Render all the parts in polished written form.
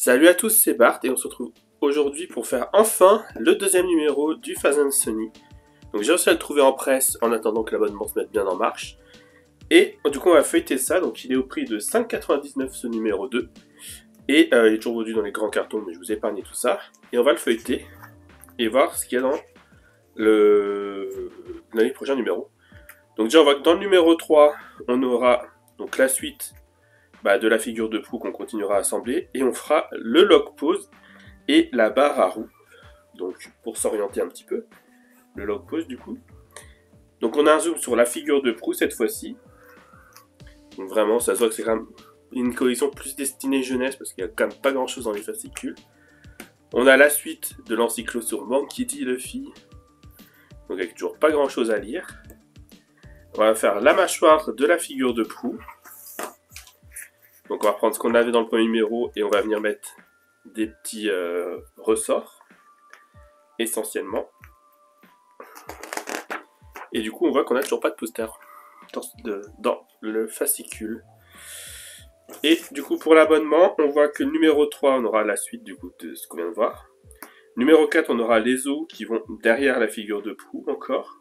Salut à tous, c'est Bart et on se retrouve aujourd'hui pour faire enfin le deuxième numéro du Fast and Sunny. Donc j'ai réussi à le trouver en presse en attendant que l'abonnement se mette bien en marche. Et du coup on va feuilleter ça, donc il est au prix de 5,99 ce numéro 2. Et il est toujours vendu dans les grands cartons, mais je vous ai épargné tout ça. Et on va le feuilleter et voir ce qu'il y a dans les prochains numéros. Donc déjà on voit que dans le numéro 3, on aura donc la suite de la figure de proue qu'on continuera à assembler, et on fera le log pose et la barre à roue. Donc pour s'orienter un petit peu, le log pose du coup. Donc on a un zoom sur la figure de proue cette fois-ci. Donc vraiment ça se voit que c'est quand même une collection plus destinée jeunesse parce qu'il n'y a quand même pas grand chose dans les fascicules. On a la suite de l'encyclo sur Monkey D. Luffy. Donc avec toujours pas grand chose à lire. On va faire la mâchoire de la figure de proue. Donc on va prendre ce qu'on avait dans le premier numéro et on va venir mettre des petits ressorts, essentiellement. Et du coup on voit qu'on n'a toujours pas de poster dans le fascicule. Et du coup pour l'abonnement, on voit que numéro 3 on aura la suite du coup de ce qu'on vient de voir. Numéro 4 on aura les os qui vont derrière la figure de proue encore.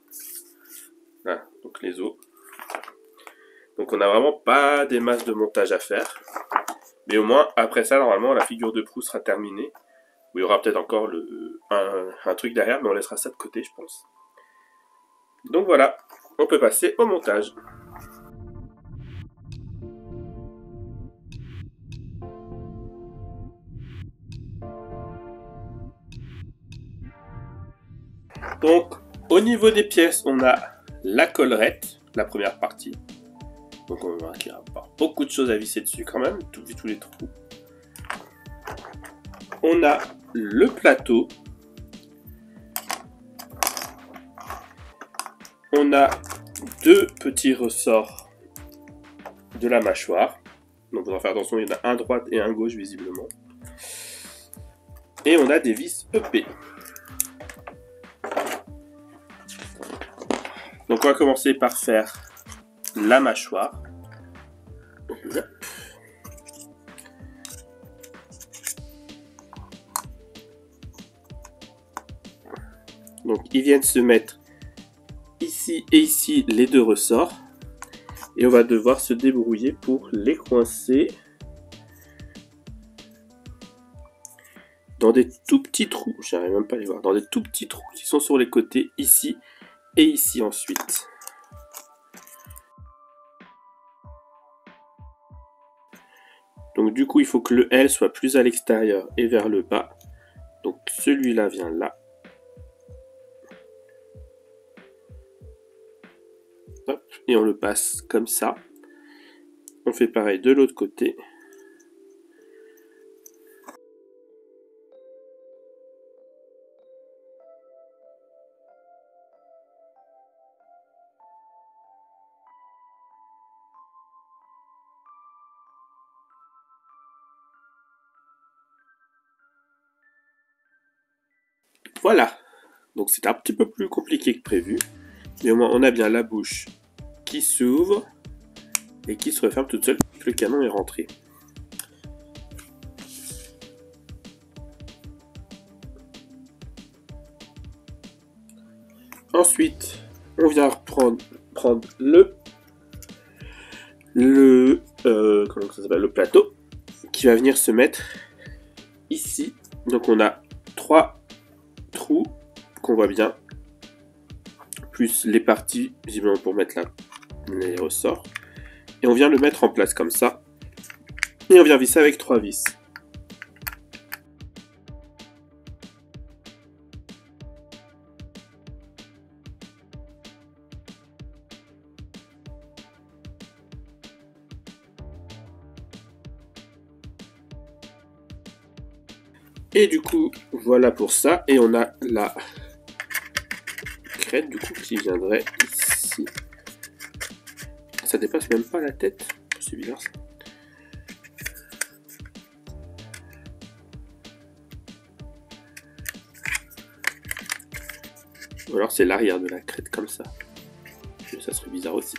Voilà, donc les os. Donc on n'a vraiment pas des masses de montage à faire. Mais au moins, après ça, normalement, la figure de proue sera terminée. Il y aura peut-être encore un truc derrière, mais on laissera ça de côté, je pense. Donc voilà, on peut passer au montage. Donc, au niveau des pièces, on a la collerette, la première partie. Donc on voit qu'il y a beaucoup de choses à visser dessus quand même, vu tous les trous. On a le plateau. On a deux petits ressorts de la mâchoire. Donc on va faire attention, il y en a un droite et un gauche visiblement. Et on a des vis EP. Donc on va commencer par faire la mâchoire. Donc ils viennent se mettre ici et ici les deux ressorts. Et on va devoir se débrouiller pour les coincer dans des tout petits trous. J'arrive même pas à les voir. Dans des tout petits trous qui sont sur les côtés, ici et ici ensuite. Donc du coup, il faut que le L soit plus à l'extérieur et vers le bas. Donc celui-là vient là. Hop, et on le passe comme ça. On fait pareil de l'autre côté. Voilà. Donc c'est un petit peu plus compliqué que prévu. Mais au moins on a bien la bouche qui s'ouvre et qui se referme toute seule. Le canon est rentré. Ensuite, on vient prendre comment ça s'appelle, le plateau qui va venir se mettre ici. Donc on a 3 trous qu'on voit bien, plus les parties visiblement pour mettre là les ressorts. Et on vient le mettre en place comme ça. Et on vient visser avec 3 vis. Et du coup, voilà pour ça. Et on a la crête du coup qui viendrait ici. Ça dépasse même pas la tête. C'est bizarre ça. Ou alors c'est l'arrière de la crête comme ça. Mais ça serait bizarre aussi.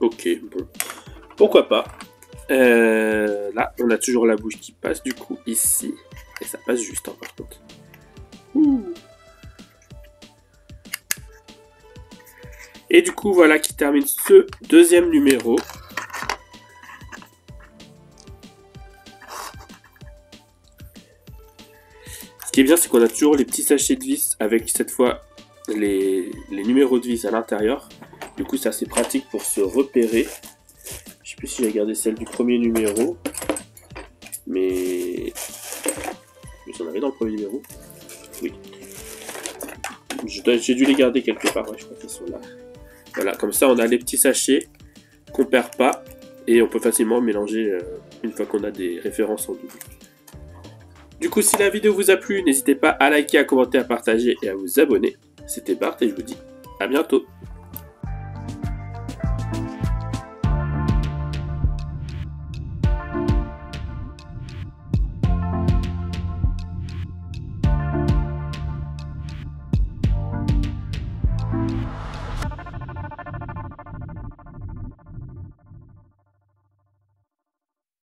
Ok, bon. Pourquoi pas. Là, on a toujours la bouche qui passe, du coup, ici. Et ça passe juste, hein, par contre. Ouh. Et du coup, voilà qui termine ce deuxième numéro. Ce qui est bien, c'est qu'on a toujours les petits sachets de vis avec cette fois les numéros de vis à l'intérieur. Du coup, c'est assez pratique pour se repérer. Je sais plus si j'ai gardé celle du premier numéro. Mais j'en avais dans le premier numéro. Oui. J'ai dû les garder quelque part. Ouais, je crois qu'ils sont là. Voilà, comme ça, on a les petits sachets qu'on perd pas. Et on peut facilement mélanger une fois qu'on a des références en double. Du coup, si la vidéo vous a plu, n'hésitez pas à liker, à commenter, à partager et à vous abonner. C'était Bart et je vous dis à bientôt.